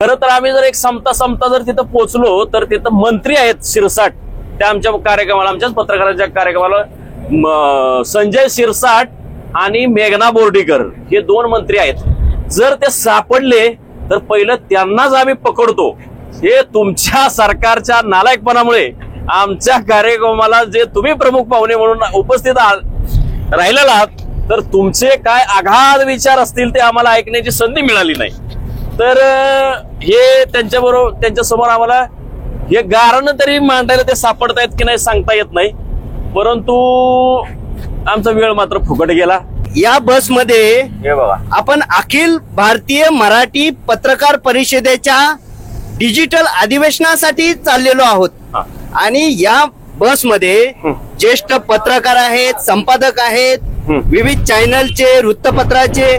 खरं तर आम्ही जर एक समता जर तिथं पोहोचलो तर तिथं मंत्री आहेत शिरसाट, त्या आमच्या कार्यक्रमाला, आमच्याच पत्रकारांच्या कार्यक्रमाला संजय शिरसाट आणि मेघना बोर्डीकर हे 2 मंत्री आहेत. जर ते सापडले तर पहिलं त्यांनाच आम्ही पकडतो. हे तुमच्या सरकारच्या नालायकपणामुळे आमच्या कार्यक्रमाला जे तुम्ही प्रमुख पाहुणे म्हणून उपस्थित राहिलेला आहात, तर तुमचे काय आघात विचार असतील ते आम्हाला ऐकण्याची संधी मिळाली नाही. तर हे त्यांच्या समोर आम्हाला हे गारण तरी मांडायला ते सापडतायत की नाही सांगता येत नाही, परंतु आमचा वेळ मात्र फुकट गेला. या बसमध्ये हे बघा, आपण अखिल भारतीय मराठी पत्रकार परिषदेच्या डिजिटल अधिवेशनासाठी चाललेलो आहोत. आणि या बसमध्ये ज्येष्ठ पत्रकार आहेत, संपादक आहेत, विविध चॅनलचे, वृत्तपत्राचे.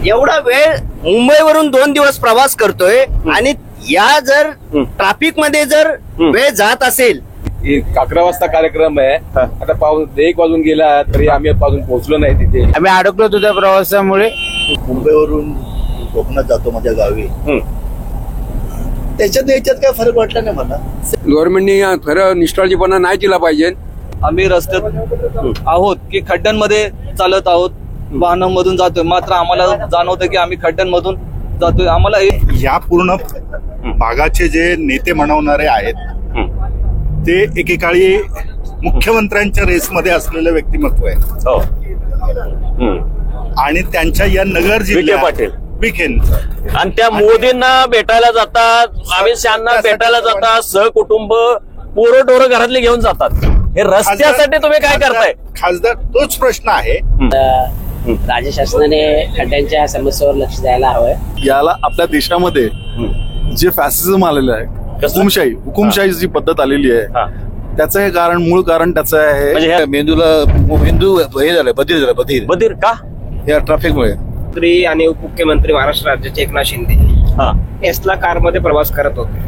एवढा वेळ मुंबईवरून 2 दिवस प्रवास करतोय आणि या जर ट्रॅफिक मध्ये जर वेळ जात असेल. 11 वाजता कार्यक्रम आहे, आता 1 वाजून गेला तरी आम्ही अजून पोहोचलो नाही तिथे. आम्ही अडकलो तुझ्या प्रवासामुळे. मुंबईवरून कोकणात जातो माझ्या गावी, याच्यात काय फरक वाटला नाही मला. गव्हर्नमेंटनी खरं निष्काळजीपणा नाही केला पाहिजे. आम्ही रस्त्यात आहोत की खड्ड्यांमध्ये चालत आहोत, वाहनांमधून जातोय, मात्र आम्हाला जाणवतं की आम्ही खड्ड्यांमधून जातोय. आम्हाला या पूर्ण भागाचे जे नेते म्हणवणारे आहेत ते एकेकाळी मुख्यमंत्र्यांच्या रेसमध्ये असलेलं व्यक्तिमत्व आहे. आणि त्यांच्या या नगर जिल्ह्यात पाटील विखेन आणि त्या मोदींना भेटायला जातात, अमित शहाना भेटायला जातात, सहकुटुंब पोरं डोरं घरातले घेऊन जातात. हे रस्त्यासाठी तुम्ही काय करताय? खासदार तोच प्रश्न आहे. राज्य शासनाने खड्ड्यांच्या समस्येवर लक्ष द्यायला हवंय. याला आपल्या देशामध्ये जे फॅसिझम आलेलं आहे, हुकुमशाही जी पद्धत आलेली आहे, त्याचं हे कारण, मूळ कारण त्याचं आहे. म्हणजे मेंदू हे झालं, बधीर का? या ट्रॅफिकमुळे. मंत्री आणि उपमुख्यमंत्री महाराष्ट्र राज्याचे एकनाथ शिंदे टेस्ला कार मध्ये प्रवास करत होते.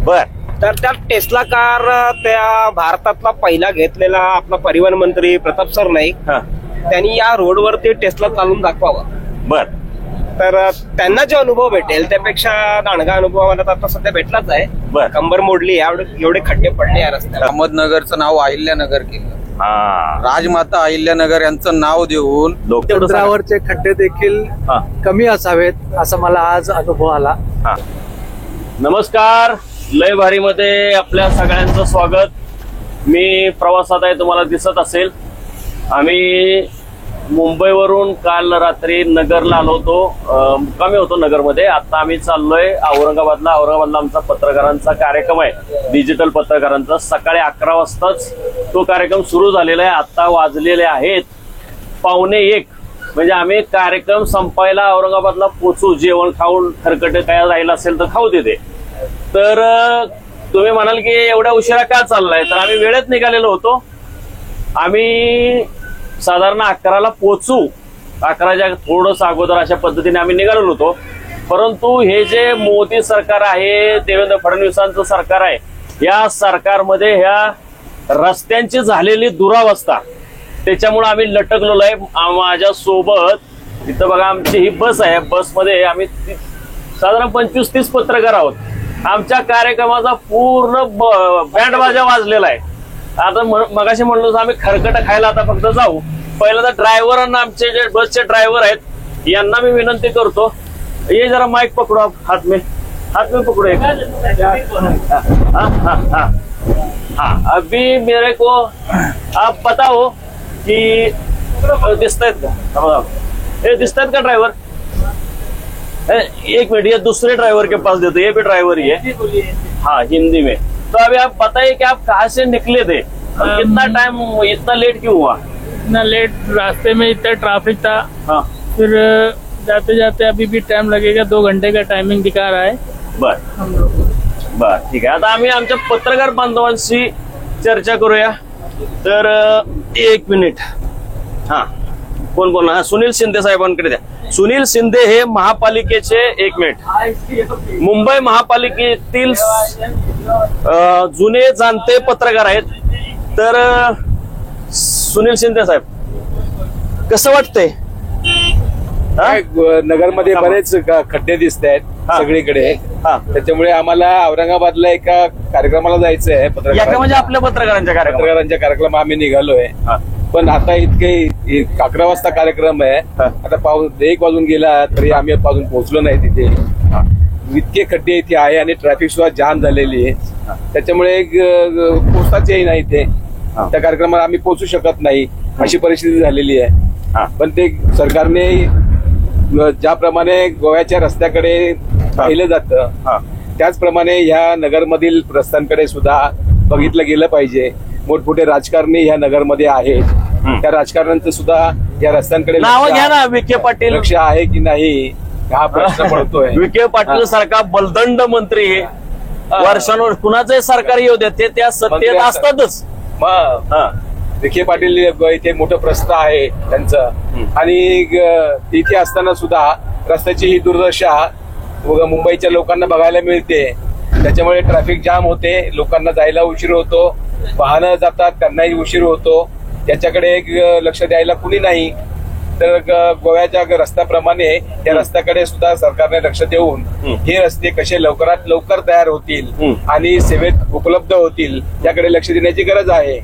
बर. तर त्या टेस्ला कार त्या भारतातला पहिला घेतलेला आपला परिवहन मंत्री प्रताप सर नाईक त्यांनी या रोडवर ते टेस्ला चालून दाखवावा. बर. तर त्यांना जो अनुभव भेटेल त्यापेक्षा दांडगा अनुभव मला आता सध्या भेटलाच आहे. कंबर मोडली, एवढे खड्डे पडले या रस्त्याला. अहमदनगरचं नाव अहिल्यानगर केलं. राजमाता अहिल्यानगर यांचं नाव देऊन समुद्रावरचे खड्डे देखील कमी असावेत असं मला आज अनुभव आला. नमस्कार, लय भारी मध्ये आपल्या सगळ्यांचं स्वागत. मी प्रवासात आहे, तुम्हाला दिसत असेल. आम्ही मुंबईवरून काल रात्री नगरला आलो होतो, मुक्कामी होतो नगरमध्ये. आता आम्ही चाललोय औरंगाबादला. आमचा पत्रकारांचा कार्यक्रम आहे, डिजिटल पत्रकारांचा. सकाळी 11 वाजताच तो कार्यक्रम सुरू झालेला आहे. आता वाजलेले आहेत 1:15. म्हणजे आम्ही कार्यक्रम संपायला औरंगाबादला पोचू, जेवण खाऊन खरकटे काय राहिलं असेल तर खाऊ तिथे. तर तुम्ही म्हणाल की एवढ्या उशिरा का चाललाय, तर आम्ही वेळेत निघालेलो होतो. आम्ही साधारण 11ला पोचू, 11च्या थोडंसं अगोदर अशा पद्धतीने आम्ही निघालेलो होतो. परंतु हे जे मोदी सरकार आहे, देवेंद्र फडणवीसांचं सरकार आहे, या सरकारमध्ये ह्या रस्त्यांची झालेली दुरावस्था, त्याच्यामुळे आम्ही लटकलेलो आहे. माझ्या सोबत इथं बघा आमची ही बस आहे. बसमध्ये आम्ही साधारण 25-30 पत्रकार आहोत. आमच्या कार्यक्रमाचा पूर्ण बँड बाजा वाजलेला आहे. आता मगाशी म्हणलो आम्ही खरकट खायला आता फक्त जाऊ. पहिलं तर ड्रायव्हरांना, आमचे जे बसचे ड्रायव्हर आहेत यांना मी विनंती करतो, ये जरा माइक पकडो, हाथ में पकड़ो. अभी मेरे को आप बताओ कि दिसतायत का? हे दिसतायत का ड्राइवर? 1 मिनट, ये दूसरे ड्राइवर के पास देते, ये भी ड्राइवर ही है. हाँ, हिंदी में. तो अभी आप बताइए कि आप कहाँ से निकले थे और कितना टाइम, इतना लेट क्यों हुआ? इतना लेट, रास्ते में इतना ट्रैफिक था. हाँ. फिर जाते जाते अभी भी टाइम लगेगा, 2 घंटे का टाइमिंग दिखा रहा है. बर, ठीक आहे. आता आम्ही आमच्या पत्रकार बांधवांशी चर्चा करूया. तर 1 मिनिट. हा, कोण बोलणार? हा, सुनील शिंदे साहेबांकडे द्या. सुनील शिंदे हे महापालिकेचे, 1 मिनिट, मुंबई महापालिकेतील जुने जाणते पत्रकार आहेत. तर सुनील शिंदे साहेब, कसं वाटतंय? नगरमध्ये बरेच खड्डे दिसत आहेत. सगळीकडे. त्याच्यामुळे आम्हाला औरंगाबादला एका कार्यक्रमाला जायचं आहे, म्हणजे आपल्या पत्रकारांच्या पत्रकारांच्या कार्यक्रम आम्ही निघालोय. पण आता इतके 11 वाजता कार्यक्रम आहे, आता 1 वाजून गेला तरी आम्ही अजून पोहोचलो नाही तिथे. इतके खड्डे इथे आहे आणि ट्रॅफिक सुद्धा जाम झालेली आहे. त्याच्यामुळे पोहोचताच नाही ते, त्या कार्यक्रमाला आम्ही पोहोचू शकत नाही अशी परिस्थिती झालेली आहे. पण ते सरकारने ज्याप्रमाणे गोव्याच्या रस्त्याकडे पाहिलं जातं त्याचप्रमाणे ह्या नगरमधील रस्त्यांकडे सुद्धा बघितलं गेलं पाहिजे. मोठमोठे राजकारणी ह्या नगरमध्ये आहेत, त्या राजकारण्यांचं सुद्धा या रस्त्यांकडे नाव घ्या ना. विखे पाटील लक्ष आहे की नाही हा प्रश्न पडतोय. विखे पाटील सारखा बलदंड मंत्री वर्षांवर कुणाचंही सरकार येऊ देत ते त्या सत्तेत असतातच. विखे पाटील इथे मोठं प्रस्थ आहे त्यांचं, आणि इथे असताना सुद्धा रस्त्याची ही दुर्दशा मुंबईच्या लोकांना बघायला मिळते. त्याच्यामुळे ट्रॅफिक जाम होते, लोकांना जायला उशीर होतो, वाहनं जातात त्यांनाही उशीर होतो. त्याच्याकडे लक्ष द्यायला कुणी नाही. तर गोव्याच्या रस्त्याप्रमाणे त्या रस्त्याकडे सुद्धा सरकारने लक्ष देऊन हे रस्ते कसे लवकरात लवकर तयार होतील आणि सेवेत उपलब्ध होतील याकडे लक्ष देण्याची गरज आहे.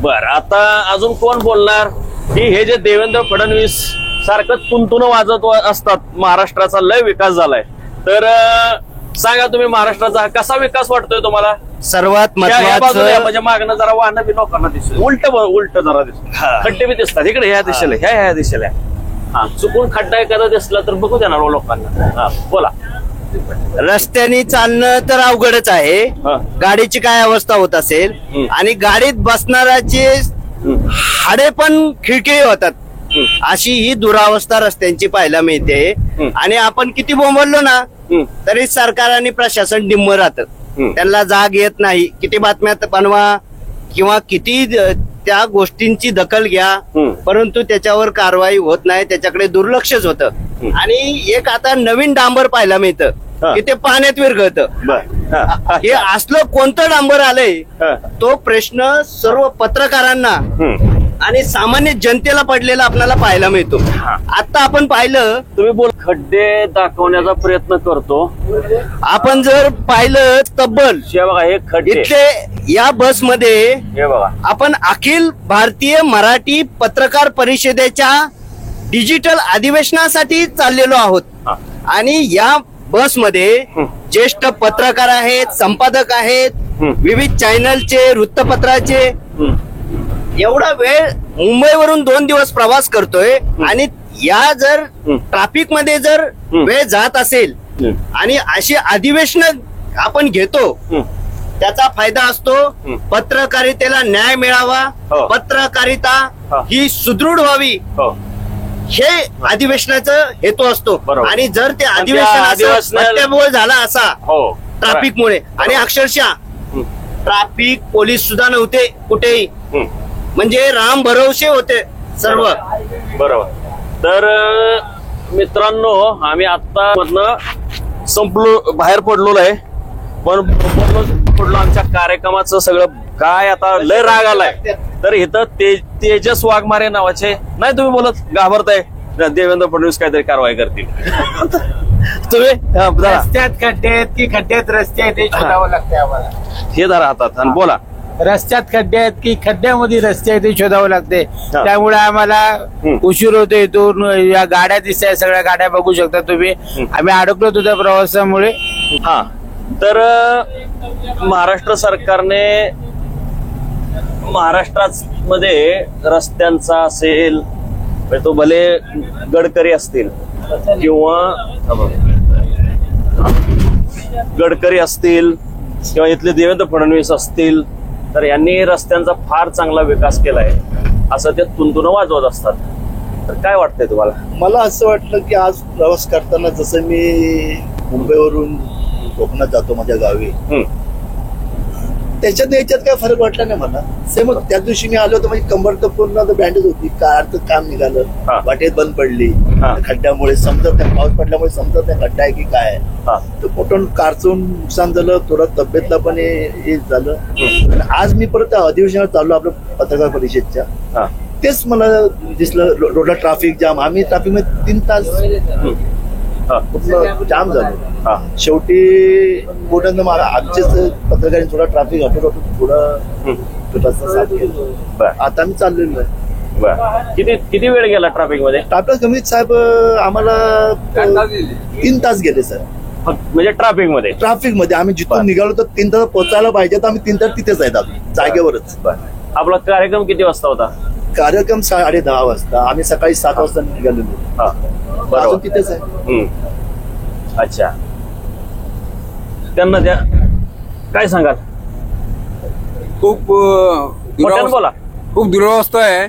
बर, आता अजून कोण बोलणार की हे जे देवेंद्र फडणवीस सारखं तुंतुन वाजत असतात महाराष्ट्राचा लय विकास झालाय, तर सांगा तुम्ही महाराष्ट्राचा कसा विकास वाटतोय तुम्हाला? सर्वात महत्वाचं म्हणजे मागणं जरा वाहन बी लोकांना दिसत, उलट जरा दिसत, खड्डे बी दिसतात इकडे ह्या दिशेला ह्या दिशेला. चुकून खड्डा एखादा दिसला तर बघू देणार लोकांना. बोला. रस्त्याने चालणं तर अवघडच आहे, गाडीची काय अवस्था होत असेल, आणि गाडीत बसणाऱ्याचे हाडे पण खिळखिळे होतात, अशी ही दुरावस्था रस्त्यांची पाहायला मिळते. आणि आपण किती बोंबललो ना तरी सरकार आणि प्रशासन डिम्म राहतं, त्यांना जाग येत नाही. किती बातम्या बनवा किंवा किती त्या गोष्टींची दखल घ्या, परंतु त्याच्यावर कारवाई होत नाही, त्याच्याकडे दुर्लक्षच होतं. आणि एक आता नवीन डांबर पाहायला मिळतं की ते पाण्यात विरघळतं. हे असलं कोणतं डांबर आलंय तो प्रश्न सर्व पत्रकारांना आणि सामान्य जनतेला पडलेला आपल्याला पाहायला मिळतो. आता आपण पाहिलं, तुम्ही बोल, खड्डे दाखवण्याचा प्रयत्न करतो. आपण जर पाहिलं तब्बल हे खड्डे इथले या बसमध्ये हे बघा, आपण अखिल भारतीय मराठी पत्रकार परिषदेच्या डिजिटल अधिवेशनासाठी चाललेलो आहोत. आणि या बसमध्ये ज्येष्ठ पत्रकार आहेत, संपादक आहेत, विविध चॅनलचे, वृत्तपत्राचे. एवढा वेळ मुंबईवरून 2 दिवस प्रवास करतोय, आणि या जर ट्रॅफिक मध्ये जर वेळ जात असेल आणि अशी अधिवेशन आपण घेतो, त्याचा फायदा असतो पत्रकारितेला न्याय मिळावा, पत्रकारिता ही सुदृढ व्हावी, हे अधिवेशनाचा हेतू असतो. आणि जर ते अधिवेशन झाला असा ट्रॅफिकमुळे, आणि अक्षरशः ट्रॅफिक पोलीस सुद्धा नव्हते कुठेही, म्हणजे राम भरोसे होते सर्व. बरोबर. तर मित्रांनो, आम्ही आता मधनं संपलो, बाहेर पडलो आहे, पण पडलो आमच्या कार्यक्रमाचं सगळं काय. आता लय राग आलाय, तर इथं तेजस वाघमारे नावाचे नाही तुम्ही बोलत, घाबरताय देवेंद्र फडणवीस काहीतरी कारवाई करतील. तुम्ही रस्त्यात खड्डे आहेत की खड्ड्यात रस्ते आहेत हे शोधावं लागतंय आम्हाला. हे धरा हातात आणि बोला. रस्त्यात खड्डे आहेत की खड्ड्यामध्ये रस्ते आहेत हे शोधावं लागते. त्यामुळे आम्हाला उशीर होतो इथून. या गाड्या दिसत आहेत, सगळ्या गाड्या बघू शकता तुम्ही. आम्ही अडकलो होतो त्या प्रवासामुळे. तर महाराष्ट्र सरकारने महाराष्ट्रामध्ये रस्त्यांचा असेल, तो भले गडकरी असतील किंवा इथले देवेंद्र फडणवीस असतील, तर यांनी रस्त्यांचा फार चांगला विकास केलाय असं ते तुंतुन वाजवत असतात. तर काय वाटतंय तुम्हाला? मला असं वाटलं की आज प्रवास करताना, जसं मी मुंबईवरून कोकणात जातो माझ्या गावी, याच्यात काय फरक वाटला नाही मला. सेम त्या दिवशी मी आलो तर माझी कंबर तर पूर्ण बँडेज होती, कारचं काम निघालं, वाटेत बंद पडली खड्ड्यामुळे, समजत नाही, पाऊस पडल्यामुळे समजत नाही खड्डा आहे की काय. तर मोठं कारचं नुकसान झालं, थोडं तब्येतला पण हे झालं. आणि आज मी परत अधिवेशनावर चाललो आपलं पत्रकार परिषदच्या, तेच मला दिसलं रोडला ट्रॅफिक जाम. आम्ही ट्रॅफिक मध्ये 3 तास पूर्ण जाम झालं. शेवटी कोणानं आमचेच पत्रकारांनी थोडा ट्रॅफिक हटवून थोडं रस्ता साफ केला. आता आम्ही चाललेलो आहे. किती वेळ गेला ट्रॅफिक मध्ये? ट्रॅफिक कमीत साहेब आम्हाला 3 तास गेले सर. म्हणजे ट्रॅफिक मध्ये आम्ही जिथून निघालो तर 3 तास पोहोचायला पाहिजे, तर आम्ही 3 तास तिथेच आहेत अजून जागेवरच. आपला कार्यक्रम किती वाजता होता? कार्यक्रम 10:30 वाजता. आम्ही सकाळी 7 वाजता निघालेलो. अजून तिथेच आहे. अच्छा, त्यांना द्या. काय सांगाल? खूप बोला. खूप दुरावस्था आहे.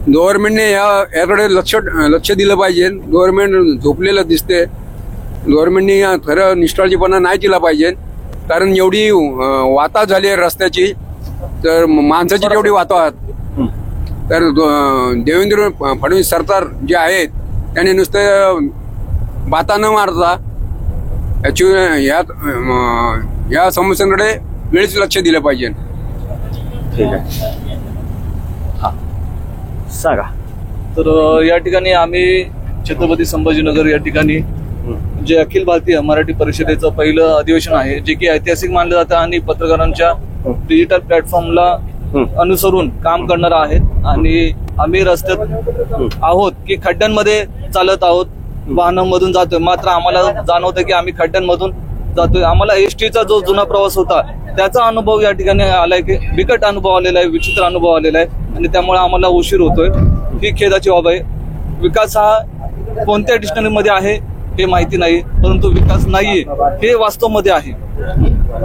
गव्हर्नमेंटने याकडे लक्ष दिलं पाहिजे. गव्हर्नमेंट झोपलेलं दिसते. गव्हर्नमेंटने खरं निष्काळजीपणा नाही केला पाहिजे. कारण एवढी वाहतूक झाली आहे रस्त्याची, तर माणसाची तेवढी वाहतूक. तर देवेंद्र फडणवीस सरकार जे आहेत त्यांनी नुसते बाता न मारता या समस्यांकडे वेळेच लक्ष दिलं पाहिजे. ठीक आहे, सांगा. तर या ठिकाणी आम्ही छत्रपती संभाजीनगर या ठिकाणी जे अखिल भारतीय मराठी परिषदेचं पहिलं अधिवेशन आहे, जे की ऐतिहासिक मानलं जातं आणि पत्रकारांच्या डिजिटल प्लॅटफॉर्मला अनुसरून काम करणार आहेत. आणि आम्ही रस्त्यात आहोत की खड्ड्यांमध्ये चालत आहोत, वाहनांमधून जातोय. मात्र आम्हाला जाणवतं की आम्ही खड्ड्यांमधून जातोय. आम्हाला एसटीचा जो जुना प्रवास होता त्याचा अनुभव या ठिकाणी आलाय, की बिकट अनुभव आलेला आहे, विचित्र अनुभव आलेला आहे. आणि त्यामुळे आम्हाला उशीर होतोय. ही खेदाची बाब आहे. विकास हा कोणत्या डिक्शनरीमध्ये आहे हे माहिती नाही, परंतु विकास नाहीये हे वास्तव मध्ये आहे.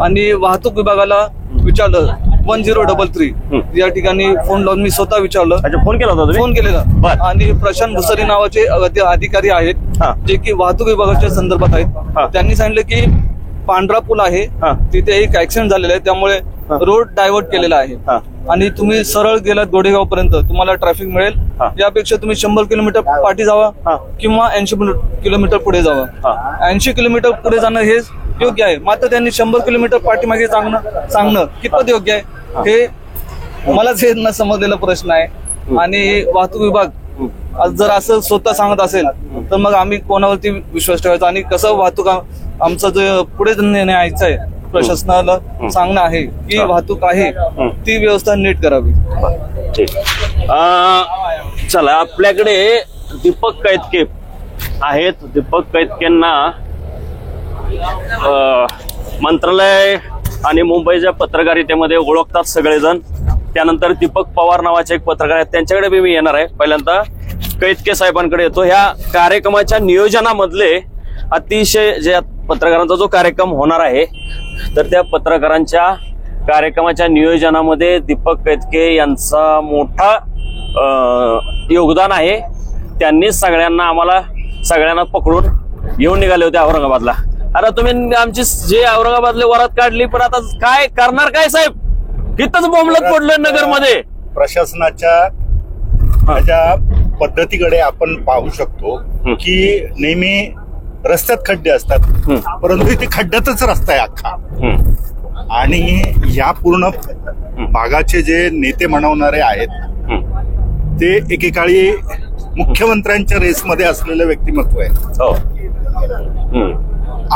आणि वाहतूक विभागाला विचारलं 1033 या ठिकाणी फोन लावून मी स्वतः विचारलं. फोन केला होता? फोन केलेला. आणि प्रशांत भुसारी नावाचे अधिकारी आहेत जे की वाहतूक विभागाच्या संदर्भात आहेत. त्यांनी सांगितलं की पांढरा पूल आहे, तिथे एक ऍक्सिडेंट झालेला आहे, त्यामुळे रोड डायव्हर्ट केलेला आहे आणि तुम्ही सरळ गेलात गोडेगाव पर्यंत तुम्हाला ट्रॅफिक मिळेल. यापेक्षा तुम्ही 100 किलोमीटर पाठी जावा किंवा 80 किलोमीटर पुढे जावा. 80 किलोमीटर पुढे जाणं हे योग्य आहे. मात्र त्यांनी 100 किलोमीटर पाठीमागे सांगणं कितपत योग्य आहे हे मलाच हे न समजलेला प्रश्न आहे. आणि वाहतूक विभाग जर असं स्वतः सांगत असेल तर मग आम्ही कोणावरती विश्वास ठेवायचा आणि कसं वाहतूक आमचं जे पुढे न्यायचं आहे, प्रशासनाला सांगणं आहे की वाहतूक आहे ती व्यवस्था नीट करावी. चला, आपल्याकडे दीपक कैतके आहेत. दीपक कैतकेंना मंत्रालय आणि मुंबईच्या पत्रकारितेमध्ये ओळखतात सगळेजण. त्यानंतर दीपक पवार नावाचे एक पत्रकार आहेत, त्यांच्याकडे मी येणार आहे. पहिल्यांदा कैतके साहेबांकडे येतो. ह्या कार्यक्रमाच्या नियोजनामधले अतिशय जे पत्रकारांचा जो कार्यक्रम होणार आहे, तर त्या पत्रकारांच्या कार्यक्रमाच्या नियोजनामध्ये दीपक कैतके यांचा मोठा योगदान आहे. त्यांनीच सगळ्यांना पकडून घेऊन निघाले होते औरंगाबादला. आता तुम्ही आमची जे औरंगाबादले वरात काढली, पण आता काय करणार काय साहेब? इथंच बोंबलत पडलं नगरमध्ये. प्रशासनाच्या पद्धतीकडे आपण पाहू शकतो की नेहमी रस्त्यात खड्डे असतात, परंतु इथे खड्ड्यातच रस्ता आहे अख्खा. आणि या पूर्ण भागाचे जे नेते म्हणवणारे आहेत ते एकेकाळी मुख्यमंत्र्यांच्या रेसमध्ये असलेलं व्यक्तिमत्व आहे.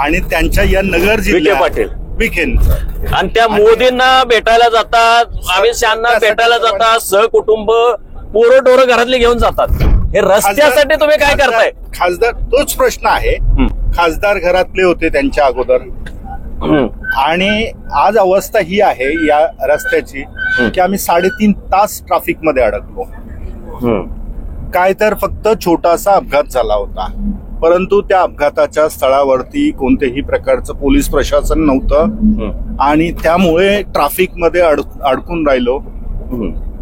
आणि त्यांच्या या नगर जिल्ह्यात विखे आणि त्या मोदींना भेटायला जातात, अमित शहाना भेटायला जातात, सहकुटुंब पोरं डोरं घरातले घेऊन जातात. हे रस्त्यासाठी तुम्ही काय करताय? खासदार, तोच प्रश्न आहे. खासदार घरातले होते त्यांच्या अगोदर. आणि आज अवस्था ही आहे या रस्त्याची की आम्ही 3.5 तास ट्रॅफिक मध्ये अडकलो. काय तर फक्त छोटासा अपघात झाला होता, परंतु त्या अपघाताच्या स्थळावरती कोणत्याही प्रकारचं पोलीस प्रशासन नव्हतं आणि त्यामुळे ट्रॅफिक मध्ये अडकून राहिलो.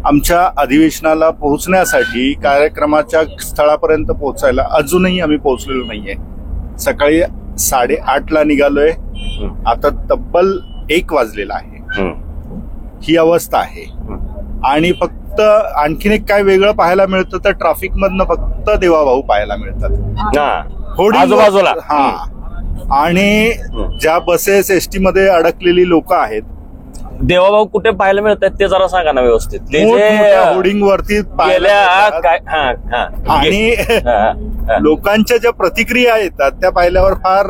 आमच्या अधिवेशनाला पोहोचण्यासाठी कार्यक्रमाच्या स्थळापर्यंत पोहोचायला अजूनही आम्ही पोहोचलेलो नाहीये. सकाळी 8:30 निघालोय, आता तब्बल 1 वाजलेला आहे. ही अवस्था आहे. आणि फक्त आणखीन एक काय वेगळं पाहायला मिळतं तर ट्रॅफिक मधनं फक्त देवाभाऊ पाहायला मिळतात आजूबाजूला. आणि ज्या बसेस एसटी मध्ये अडकलेली लोक आहेत, देवाभाऊ कुठे पाहायला मिळतात ते जरा सांगा ना व्यवस्थित. होर्डिंग वरती आणि लोकांच्या ज्या प्रतिक्रिया येतात त्या पाहिल्यावर फार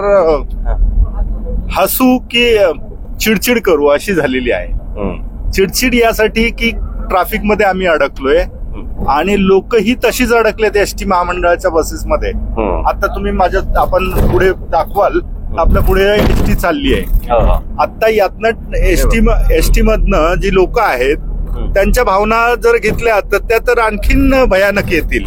हसू की चिडचिड करू अशी झालेली आहे. चिडचिड यासाठी की ट्रॅफिक मध्ये आम्ही अडकलोय आणि लोकही तशीच अडकलेत एसटी महामंडळाच्या बसेसमध्ये. आता तुम्ही आपण पुढे दाखवाल, आपल्या पुढे एसटी चालली आहे. आता यातनं एसटी मधनं जी लोक आहेत त्यांच्या भावना जर घेतल्या तर त्या तर आणखीन भयानक येतील.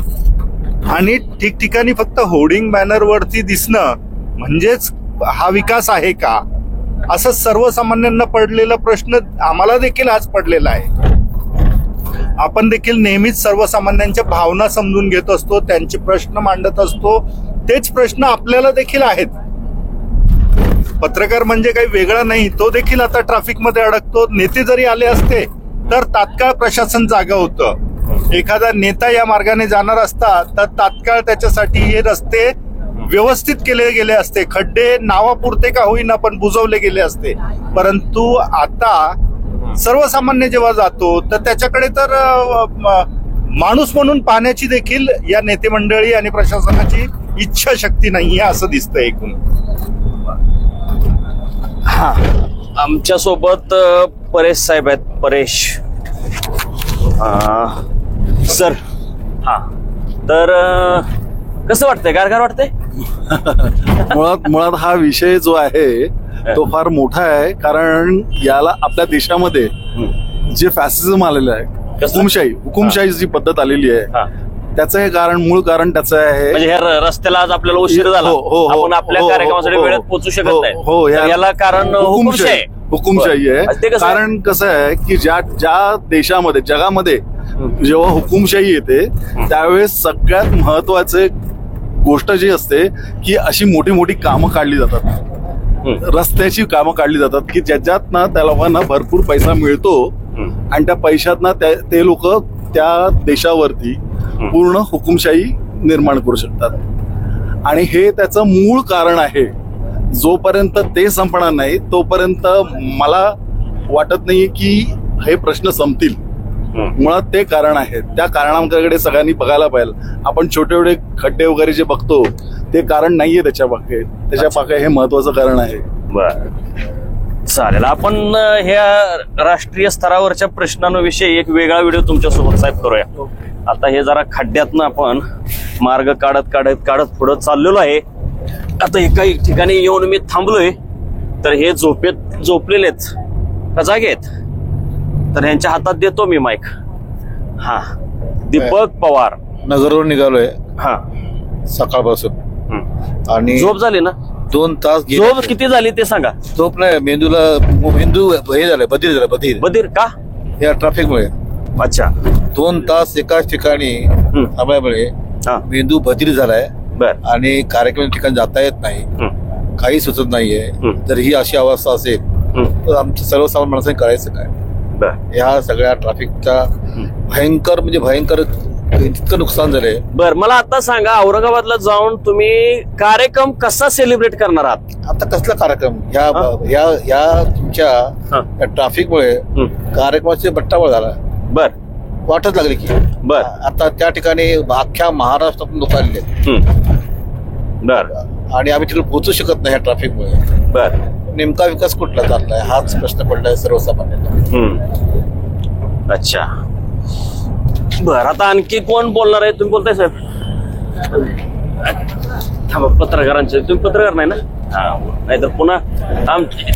आणि ठिकठिकाणी फक्त होर्डिंग बॅनर वरती दिसणं म्हणजेच हा विकास आहे का, असं सर्वसामान्यांना पडलेला प्रश्न आम्हाला देखील आज पडलेला आहे. आपण देखील नेहमीच सर्वसामान्यांच्या भावना समजून घेत असतो, त्यांचे प्रश्न मांडत असतो. तेच प्रश्न आपल्याला देखील आहेत. पत्रकार म्हणजे काही वेगळा नाही, तो देखील आता ट्रॅफिक मध्ये अडकतो. नेते जरी आले असते तर तात्काळ प्रशासन जागा होतं. एखादा नेता या मार्गाने जाणार असता तर तात्काळ त्याच्यासाठी हे रस्ते व्यवस्थित केले गेले असते. खड्डे नावापुरते का होईना पण बुजवले गेले असते. परंतु आता सर्वसामान्य जेव्हा जातो तर त्याच्याकडे तर माणूस म्हणून पाहण्याची देखील या नेते मंडळी आणि प्रशासनाची इच्छाशक्ती नाहीये असं दिसतं एकूण. आमच्या सोबत परेश साहेब आहेत. परेश सर, तर कसं वाटतंय, गारगार वाटतंय? मुळात हा विषय जो आहे तो फार मोठा आहे. कारण याला आपल्या देशामध्ये जे फॅसिझम आलेलं आहे, हुकुमशाही जी पद्धत आलेली आहे त्याचं हे मूळ कारण त्याचं आहे. म्हणजे ह्या रस्त्याला आज आपल्याला उशीर झाला, आपण आपल्या कार्यक्रमासाठी वेळेत पोहोचू शकत नाही, याला कारण हुकुमशाही आहे. कारण कसं आहे की ज्या देशामध्ये जगामध्ये जेव्हा हुकुमशाही येते त्यावेळेस सगळ्यात महत्वाचे गोष्ट जी असते की अशी मोठी मोठी कामं काढली जातात, रस्त्याची कामं काढली जातात की ज्याच्यातनं त्या लोकांना भरपूर पैसा मिळतो आणि त्या पैशातनं ते लोक त्या देशावरती पूर्ण हुकुमशाही निर्माण करू शकतात. आणि हे त्याचं मूळ कारण आहे. जोपर्यंत ते संपणार नाही तोपर्यंत मला वाटत नाही की हे प्रश्न संपतील. मुळात ते कारण आहे. त्या कारणाकडे सगळ्यांनी बघायला पाहिजे. आपण छोटे छोटे खड्डे वगैरे जे बघतो ते कारण नाहीये त्याच्या पाके हे महत्वाचं कारण आहे. बर, चालेल. आपण ह्या राष्ट्रीय स्तरावरच्या प्रश्नांविषयी एक वेगळा व्हिडिओ तुमच्यासोबत साहेब करूया. आता हे जरा खड्ड्यातनं आपण मार्ग काढत पुढे चाललेलो आहे. आता एका ठिकाणी येऊन मी थांबलोय तर हे झोपलेलेच का जागेत, तर ह्यांच्या हातात देतो मी माईक. दीपक पवार, नगरवरून निघालोय सकाळपासून. आणि झोप झाली ना? 2 तास. झोप किती झाली ते सांगा. झोप नाही, मेंदू हे झालंय, बधीर का? या ट्रॅफिकमुळे. अच्छा. 2 तास एकाच ठिकाणी थांबल्यामुळे मेंदू बधीर झालाय आणि कार्यक्रम ठिकाणी जाता येत नाही, काही सुचत नाहीये. जर ही अशी अवस्था असेल तर आमच्या सर्वसामान्य माणसांनी करायचं काय? ह्या सगळ्या ट्रॅफिकच्या भयंकर इतकं नुकसान झालंय. बर, मला आता सांगा, औरंगाबादला जाऊन तुम्ही कार्यक्रम कसा सेलिब्रेट करणार आहात? आता कसला कार्यक्रम? ह्या तुमच्या ट्रॅफिकमुळे कार्यक्रमाचे बट्टाबळ झाला. बर, वाटच लागली की बर आता त्या ठिकाणी अख्ख्या महाराष्ट्रातून लोक आलेले. बर, आणि आम्ही तिकडे पोहोचू शकत नाही ह्या ट्रॅफिकमुळे. बर, नेमका विकास कुठला चाललाय हाच प्रश्न पडलाय सर्वसामान्यांना. अच्छा. बर, आता आणखी कोण बोलणार आहे? तुम्ही बोलताय साहेब? पत्रकारांचे. तुम्ही पत्रकार नाही ना? नाहीतर पुन्हा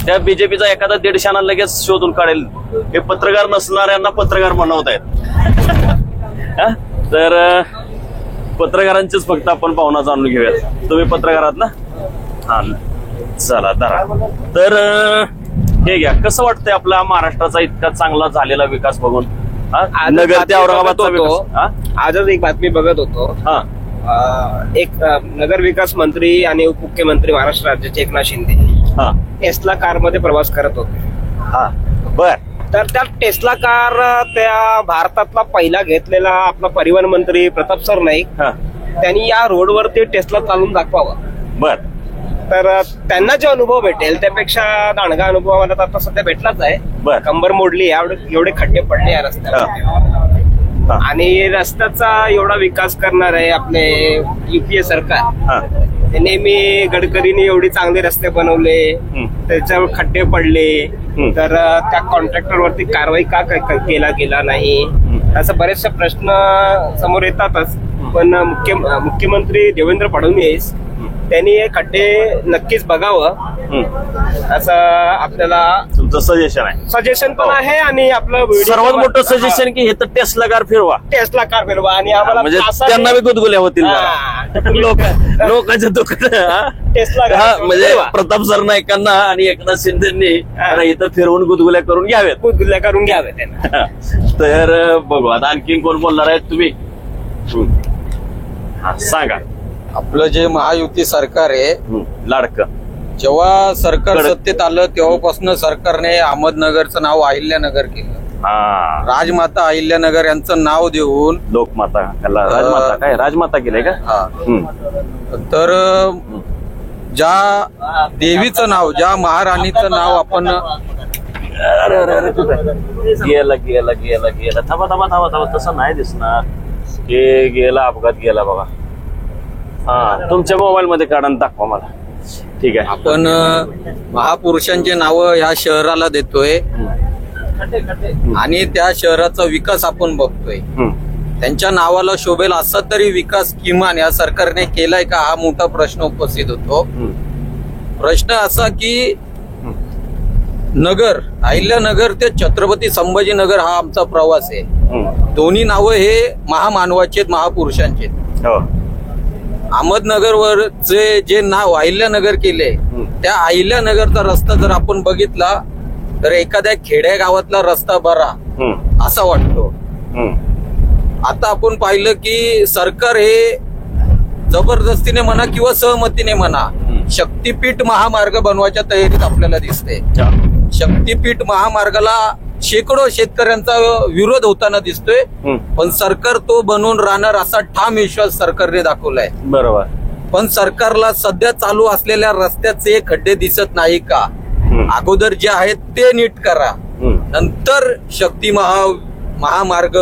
त्या बीजेपीचा एखादा 150 लगेच शोधून काढेल. हे पत्रकार नसणाऱ्यांना पत्रकार म्हणवत आहेत. तर पत्रकारांचेच फक्त आपण भावना जाणून घेऊयात. तुम्ही पत्रकार आहात ना? चला धरा. तर हे घ्या, कसं वाटतंय आपल्या महाराष्ट्राचा इतका चांगला झालेला विकास बघून? नगर ते औरंगाबादचा विकास. आजच एक बातमी बघत होतो. एक नगर विकास मंत्री आणि उपमुख्यमंत्री महाराष्ट्र राज्याचे एकनाथ शिंदे टेस्ला कार मध्ये प्रवास करत होते. बर, तर त्या टेस्ला कार त्या भारतातला पहिला घेतलेला आपला परिवहन मंत्री प्रताप सर नाईक त्यांनी या रोडवरती टेस्ला चालून दाखवावा. बर, तर त्यांना जो अनुभव भेटेल त्यापेक्षा दांडगा अनुभव मला आता सध्या भेटलाच आहे. कंबर मोडली, एवढे खड्डे पडले या रस्त्यावर. आणि रस्त्याचा एवढा विकास करणार आहे आपले युपीए सरकार. नेहमी गडकरीने एवढे चांगले रस्ते बनवले, त्याच्यावर खड्डे पडले, तर त्या कॉन्ट्रॅक्टर वरती कारवाई का केला गेला नाही, असं बरेचसे प्रश्न समोर येतातच. पण मुख्यमंत्री देवेंद्र फडणवीस त्यांनी हे खड्डे नक्कीच बघावं असं आपल्याला तुमचं सजेशन पण आहे. आणि आपलं सर्वात मोठं सजेशन की हे तर टेस्ला कार फिरवा आणि आम्हाला म्हणजे त्यांना बी गुदगुल्या होतील लोकांच्या दुकान म्हणजे प्रताप सरनाईकांना आणि एकनाथ शिंदेनी इथं फिरवून गुदगुल्या करून घ्याव्यात त्यांना. तर बघू आता आणखीन कोण बोलणार आहेत तुम्ही सांगा. आपलं जे महायुती सरकार आहे लाडकं, जेव्हा सरकार सत्तेत आलं तेव्हापासून सरकारने अहमदनगरचं नाव अहिल्यानगर केलं. राजमाता अहिल्यानगर यांचं नाव देऊन लोकमाता राजमाता केलंय का. तर ज्या देवीचं नाव, ज्या महाराणीचं नाव आपण गेला थांबा तसं नाही दिसणार. गेला अपघात गेला बघा. तुमच्या मोबाईल मध्ये काढून दाखवा मला. ठीक आहे. आपण महापुरुषांचे नाव ह्या शहराला देतोय आणि त्या शहराचा विकास आपण बघतोय. त्यांच्या नावाला शोभेल असा तरी विकास किमान या सरकारने केलाय का, हा मोठा प्रश्न उपस्थित होतो. प्रश्न असा की नगर, अहिल्यानगर ते छत्रपती संभाजीनगर हा आमचा प्रवास आहे. दोन्ही नावं हे महामानवाचे, महापुरुषांचे. अहमदनगरवर जे नाव अहिल्यानगर केले, त्या अहिल्यानगरचा रस्ता जर आपण बघितला तर एखाद्या खेड्या गावातला रस्ता बरा असा वाटतो. आता आपण पाहिलं की सरकार हे जबरदस्तीने म्हणा किंवा सहमतीने म्हणा शक्तीपीठ महामार्ग बनवायच्या तयारीत आपल्याला दिसते. शक्तीपीठ महामार्गाला शेकडो शेतकऱ्यांचा विरोध होताना दिसतोय, पण सरकार तो बनवून राहणार असा ठाम विश्वास सरकारने दाखवलाय. बरोबर. पण सरकारला सध्या चालू असलेल्या रस्त्याचे खड्डे दिसत नाही का? अगोदर जे आहेत ते नीट करा, नंतर शक्ती महामार्ग,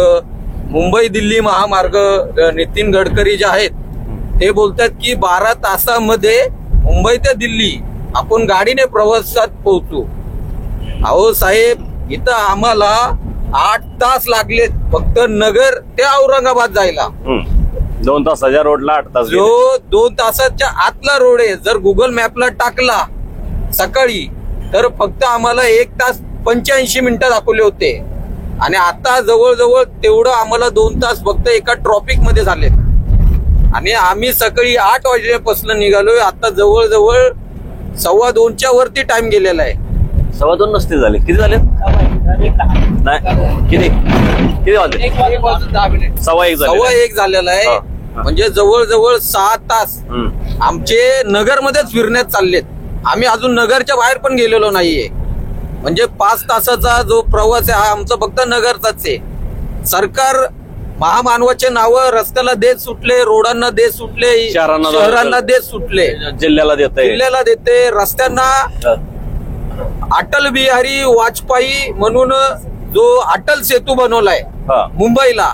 मुंबई दिल्ली महामार्ग. नितीन गडकरी जे आहेत ते बोलतात की 12 तासामध्ये मुंबई ते दिल्ली आपण गाडीने प्रवासात पोहोचू. अहो साहेब, इथं आम्हाला 8 तास लागले फक्त नगर ते औरंगाबाद जायला. 2 तासाच्या रोडला 8 तास. जो 2 तासाच्या आतला रोड आहे जर गुगल मॅपला टाकला सकाळी तर फक्त आम्हाला 1 तास 85 मिनिटं दाखवले होते, आणि आता जवळजवळ तेवढं आम्हाला 2 तास फक्त एका ट्रॉफिक मध्ये झाले. आणि आम्ही सकाळी 8 वाजल्यापासून निघालोय, आता जवळजवळ 2:15च्या वरती टाइम गेलेला आहे. 2:15 नसते झाले. किती झाले? नाही किती वाजले? 1:15 झालेला आहे. म्हणजे जवळजवळ 6 तास आमचे नगरमध्येच फिरण्यात चाललेत. आम्ही अजून नगरच्या बाहेर पण गेलेलो नाहीये. म्हणजे 5 तासाचा जो प्रवास आहे हा आमचा फक्त नगरचाच आहे. सरकार महामानवाचे नाव रस्त्याला देत सुटले, रोडांना देत सुटले, शहरांना देत सुटले, जिल्ह्याला देते. रस्त्यांना अटल बिहारी वाजपेयी म्हणून जो अटल सेतू बनवलाय मुंबईला,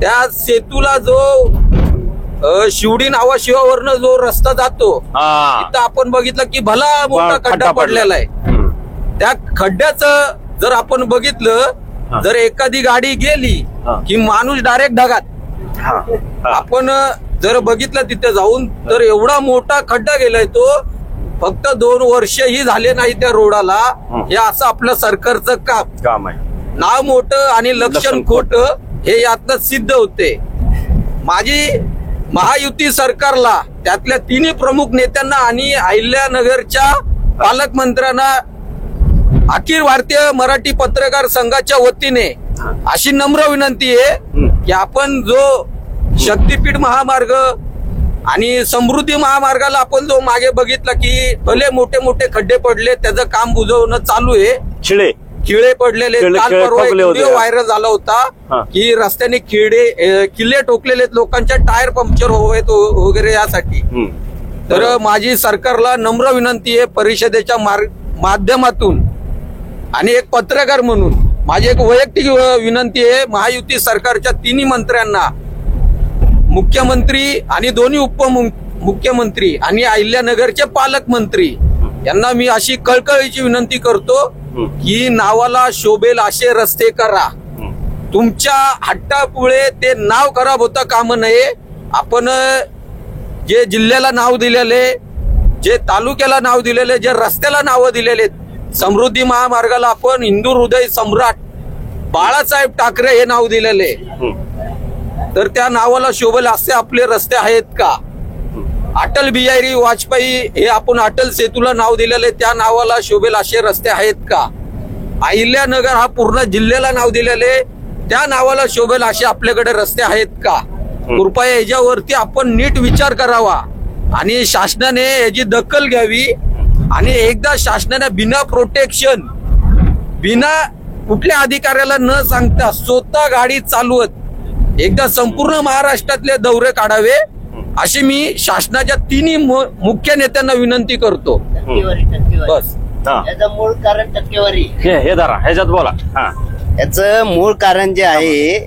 त्या सेतूला जो शिवडी नावाशिवावरनं जो रस्ता जातो तिथं आपण बघितलं की भला मोठा खड्डा पडलेला आहे. त्या खड्ड्याचं जर आपण बघितलं, जर एखादी गाडी गेली की माणूस डायरेक्ट ढगात. आपण जर बघितलं तिथे जाऊन तर एवढा मोठा खड्डा गेलाय तो. फक्त 2 वर्षही झाले नाही त्या रोडाला. हे असं आपलं सरकारचं काम आहे. नाव मोठं आणि लक्षण खोटं हे यातनं सिद्ध होते. माझी महायुती सरकारला, त्यातल्या 3 प्रमुख नेत्यांना आणि अहिल्यानगरच्या पालकमंत्र्यांना अखिल भारतीय मराठी पत्रकार संघाच्या वतीने अशी नम्र विनंती आहे की आपण जो शक्तीपीठ महामार्ग आणि समृद्धी महामार्गाला आपण जो मागे बघितला की भले मोठे मोठे खड्डे पडले, त्याचं काम बुजवणं चालू आहे. खिळे पडलेले. काल परवा व्हिडिओ व्हायरल झाला होता की रस्त्याने किल्ले ठोकलेले लोकांच्या टायर पंक्चर व्हावेत वगैरे यासाठी. तर माझी सरकारला नम्र विनंती आहे परिषदेच्या माध्यमातून आणि एक पत्रकार म्हणून माझी एक वैयक्तिक विनंती आहे महायुती सरकारच्या तिन्ही मंत्र्यांना, मुख्यमंत्री आणि दोन्ही उपमुख्यमंत्री आणि अहिल्यानगरचे पालकमंत्री यांना मी अशी कळकळीची विनंती करतो की नावाला शोभेल असे रस्ते करा. तुमच्या हट्टापुळे ते नाव खराब होता कामा नये. आपण जे जिल्ह्याला नाव दिलेले, जे तालुक्याला नाव दिलेले, जे रस्त्याला नावं दिलेले, समृद्धी महामार्गाला आपण हिंदू हृदय सम्राट बाळासाहेब ठाकरे हे नाव दिलेले, तर त्या नावाला शोभेल असे आपले रस्ते आहेत का? अटल बिहारी वाजपेयी हे आपण अटल सेतूला नाव दिलेले, त्या नावाला शोभेल असे रस्ते आहेत का? अहिल्यानगर हा पूर्ण जिल्ह्याला नाव दिलेले, त्या नावाला शोभेल असे आपल्याकडे रस्ते आहेत का? कृपया याच्यावरती आपण नीट विचार करावा आणि शासनाने याची दखल घ्यावी आणि एकदा शासनाने बिना प्रोटेक्शन, बिना कुठल्या अधिकाऱ्याला न सांगता स्वतः गाडी चालवत एकदा संपूर्ण महाराष्ट्रातले दौरे काढावे अशी मी शासनाच्या तिन्ही मुख्य नेत्यांना विनंती करतो. बस याचं मूळ कारण टक्केवारी. हे धरा, ह्याच्यात बोला. याचं मूळ कारण जे आहे,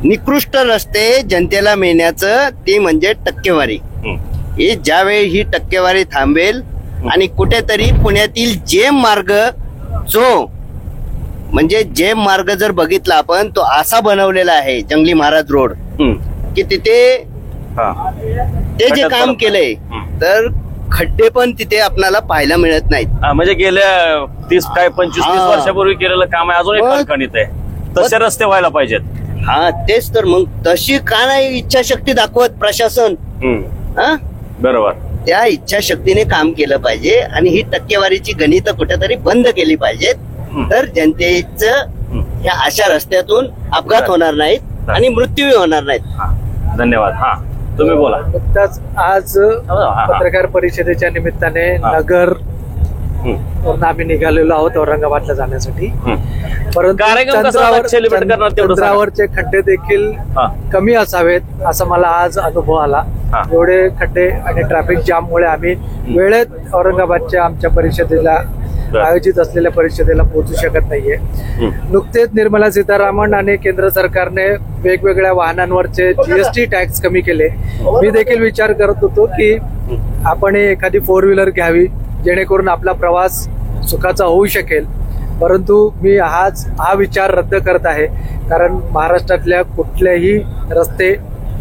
निकृष्ट रस्ते जनतेला मिळण्याचं, ते म्हणजे टक्केवारी. ही ज्यावेळी ही टक्केवारी थांबेल आणि कुठेतरी पुण्यातील जेम मार्ग, जो म्हणजे जेम मार्ग जर बघितला आपण, तो असा बनवलेला आहे जंगली महाराज रोड, की तिथे ते जे काम केलंय तर खड्डे पण तिथे आपल्याला पाहायला मिळत नाहीत. म्हणजे गेल्या 25-30 वर्षापूर्वी केलेलं काम आहे, अजूनही खणखणीत आहे. तसे रस्ते व्हायला पाहिजेत. हा, तेच तर. मग तशी का नाही इच्छाशक्ती दाखवत प्रशासन? बरोबर, त्या इच्छाशक्तीने काम केलं पाहिजे आणि ही टक्केवारीची गणित कुठेतरी बंद केली पाहिजेत, तर जनतेचं ह्या अशा रस्त्यातून अपघात होणार नाहीत आणि मृत्यू होणार नाहीत. धन्यवाद. हा, तुम्ही बोला. नुकताच आज पत्रकार परिषदेच्या निमित्ताने नगर आम्ही निघालेलो आहोत औरंगाबादला जाण्यासाठी, परंतु चंद्रावरचे खड्डे देखील कमी असावेत असा मला आज अनुभव आला. एवढे खड्डे आणि ट्रॅफिक जाममुळे आम्ही वेळेत औरंगाबादच्या आमच्या परिषदेला, आयोजित असलेल्या परिषदेला पोहोचू शकत नाहीये. नुकतेच निर्मला सीतारामन आणि केंद्र सरकारने वेगवेगळ्या वाहनांवरचे जीएसटी टॅक्स कमी केले. मी देखील विचार करत होतो की आपण एखादी 4 व्हीलर घ्यावी जेणेकरून आपला प्रवास सुखाचा होऊ शकेल, परंतु मी हा विचार रद्द करत आहे, कारण महाराष्ट्रातल्या कुठलेही रस्ते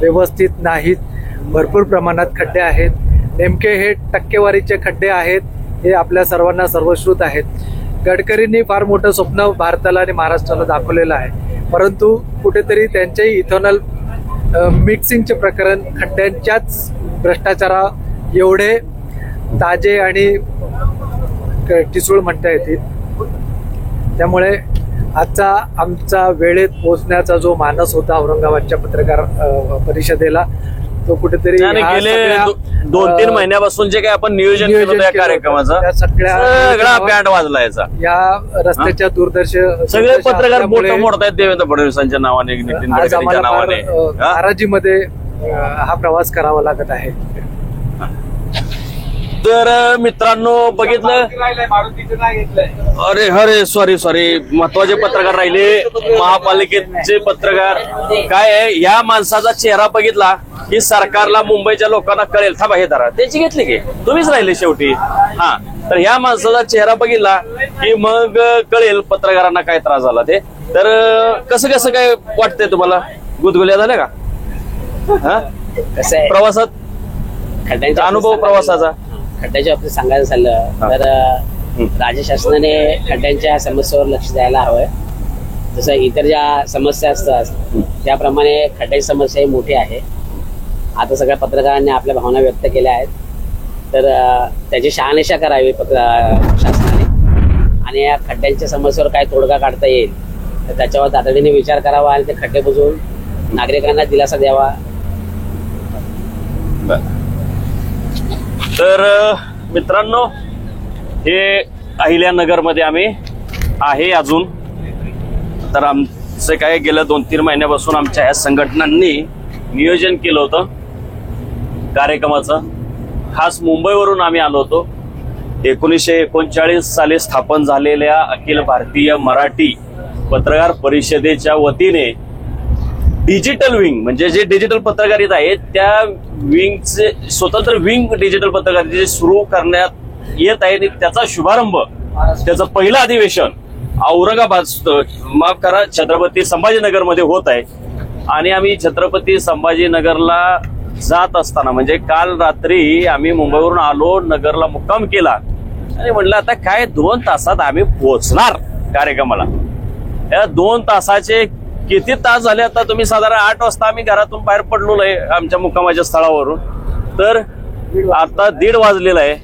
व्यवस्थित नाहीत. भरपूर प्रमाणात खड्डे आहेत. नेमके हे टक्केवारीचे खड्डे आहेत हे आपल्या सर्वांना सर्वश्रुत आहेत. गडकरींनी फार मोठं स्वप्न भारताला आणि महाराष्ट्राला दाखवलेलं आहे, परंतु कुठेतरी त्यांच्याही इथेनॉल मिक्सिंगचे प्रकरण, खड्ड्यांच्याच भ्रष्टाचारा एवढे ताजे आणि ठिसूळ म्हणता येतील. त्यामुळे आजचा आमचा वेळेत पोहोचण्याचा जो मानस होता औरंगाबादच्या पत्रकार परिषदेला, तो कुठेतरी गेले 2-3 महिन्यापासून जे काही आपण नियोजन केलं होतं या कार्यक्रमाचा, सगळा बँड वाजला याचा. या रस्त्याच्या सगळे पत्रकार मोडतायत देवेंद्र फडणवीसांच्या नावाने, नितीन गडकरींच्या नावाने. नाराजीमध्ये हा प्रवास करावा लागत आहे. तर मित्रांनो, बघितलं, अरे सॉरी महत्वाचे पत्रकार राहिले, महापालिकेचे पत्रकार. काय आहे, या माणसाचा चेहरा बघितला की सरकारला, मुंबईच्या लोकांना कळेल. थांबा, हे धरा, त्याची घेतली की तुम्हीच राहिले शेवटी. हा, तर ह्या माणसाचा चेहरा बघितला की मग कळेल पत्रकारांना काय त्रास झाला ते. तर कसं काय वाटतंय तुम्हाला? गुदगुल्या झाल्या का प्रवासात? खड्ड्यांचा अनुभव प्रवासाचा, खड्ड्याच्या बाबतीत सांगायचं झालं तर राज्य शासनाने खड्ड्यांच्या समस्येवर लक्ष द्यायला हवंय. जसं इतर ज्या समस्या असतात त्याप्रमाणे खड्ड्याची समस्या ही मोठी आहे. आता सगळ्या पत्रकारांनी आपल्या भावना व्यक्त केल्या आहेत, तर त्याची शहानिशा करावी शासनाने आणि या खड्ड्यांच्या समस्येवर काय तोडगा काढता येईल तर त्याच्यावर तातडीने विचार करावा आणि ते खड्डे बुजवून नागरिकांना दिलासा द्यावा. तर मित्रांनो, हे अहिल्यानगर मध्ये आम्ही आहे अजून. तर आमचं काय, गेल्या 2-3 महिन्यापासून आमच्या ह्या संघटनांनी नियोजन केलं होतं कार्यक्रमाचं. खास मुंबईवरून आम्ही आलो होतो. 1939 साली स्थापन झालेल्या अखिल भारतीय मराठी पत्रकार परिषदेच्या वतीने डिजिटल विंग म्हणजे जे डिजिटल पत्रकारिता आहे त्या विंगचे स्वतंत्र विंग डिजिटल पत्रकारिता सुरू करण्यात येत आहे आणि त्याचा शुभारंभ त्याचं पहिलं अधिवेशन औरंगाबाद माफ करा छत्रपती संभाजीनगर मध्ये होत आहे. आणि आम्ही छत्रपती संभाजीनगरला जात असताना म्हणजे काल रात्री आम्ही मुंबईवरून आलो, नगरला मुक्काम केला आणि म्हणलं आता काय 2 तासात आम्ही पोहोचणार कार्यक्रमाला. या 2 तासाचे किती तास झाले आता तुम्ही साधारण 8 वाजता आम्ही घरातून बाहेर पडलो आहे आमच्या मुक्कामाच्या स्थळावरून, तर आता 1:30 वाजलेला आहे.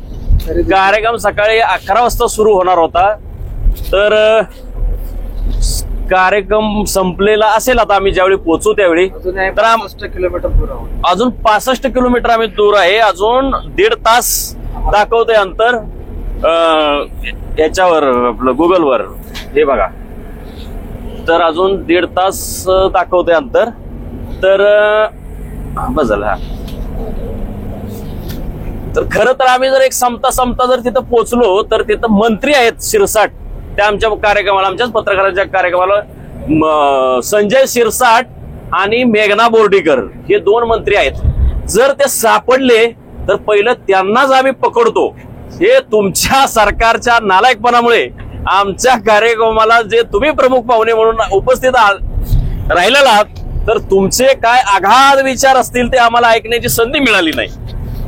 कार्यक्रम सकाळी 11 वाजता सुरू होणार होता, तर कार्यक्रम संपलेला असेल आता आम्ही ज्यावेळी पोहोचू त्यावेळी. तर 65 किलोमीटर दूर आहोत. अजून 65 किलोमीटर आम्ही दूर आहे. अजून 1.5 तास दाखवतोय अंतर याच्यावर आपलं गुगलवर, हे बघा. तर अजून 1.5 तास दाखवतोय अंतर. तर बस झालं. तर खरं तर आम्ही जर एक समता जर तिथं पोहोचलो तर तिथं मंत्री आहेत शिरसाट त्या आमच्या कार्यक्रमाला, आमच्याच पत्रकारांच्या कार्यक्रमाला संजय शिरसाट आणि मेघना बोर्डीकर हे 2 मंत्री आहेत. जर ते सापडले तर पहिलं त्यांनाच आम्ही पकडतो. हे तुमच्या सरकारच्या नालायकपणामुळे आमच्या कार्यक्रमाला जे तुम्ही प्रमुख पाहुणे म्हणून उपस्थित राहिलेला आहात तर तुमचे काय आघात विचार असतील ते आम्हाला ऐकण्याची संधी मिळाली नाही.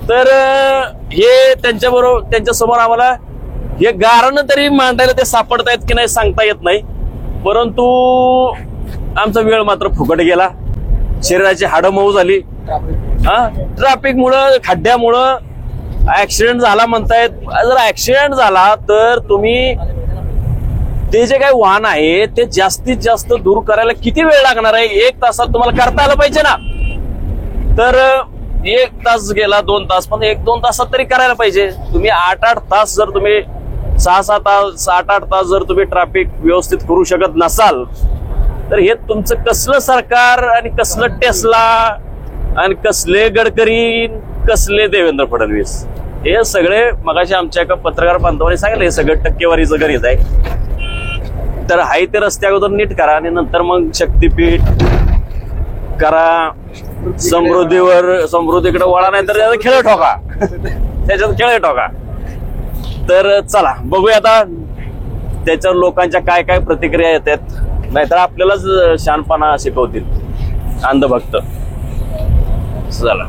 तर हे त्यांच्या समोर आम्हाला हे गारणं तरी मांडायला ते सापडतायत की नाही सांगता येत नाही. परंतु आमचा वेळ मात्र फुकट गेला. शरीराची हाडं मऊ झाली. ट्रॅफिकमुळं खड्ड्यामुळं ऍक्सिडेंट झाला म्हणतायत. जर ऍक्सिडेंट झाला तर तुम्ही ते जे काही वाहन आहे ते जास्तीत जास्त दूर करायला किती वेळ लागणार आहे? 1 तासात तुम्हाला करता आलं पाहिजे ना. तर 1 तास गेला 2 तास, पण 1-2 तासात तरी करायला पाहिजे. तुम्ही 8-8 तास जर तुम्ही 6-6 तास 8-8 तास जर तुम्ही ट्रॅफिक व्यवस्थित करू शकत नसाल तर हे तुमचं कसलं सरकार आणि कसलं टेस्ला आणि कसले गडकरी कसले देवेंद्र फडणवीस हे सगळे मगाशी आमच्या एका पत्रकार बांधवांनी सांगितलं हे सगळं टक्केवारीचं गणित आहे. तर हाय ते रस्ते अगोदर नीट करा आणि नंतर मग शक्तीपीठ करा, समृद्धीकडे वळा, नाही तर त्याचा खेळ ठोका, त्याच्यात खेळ ठोका. तर चला बघूया आता त्याच्यावर लोकांच्या काय काय प्रतिक्रिया येतात, नाहीतर आपल्यालाच शहाणपणा शिकवतील अंधभक्त. चला.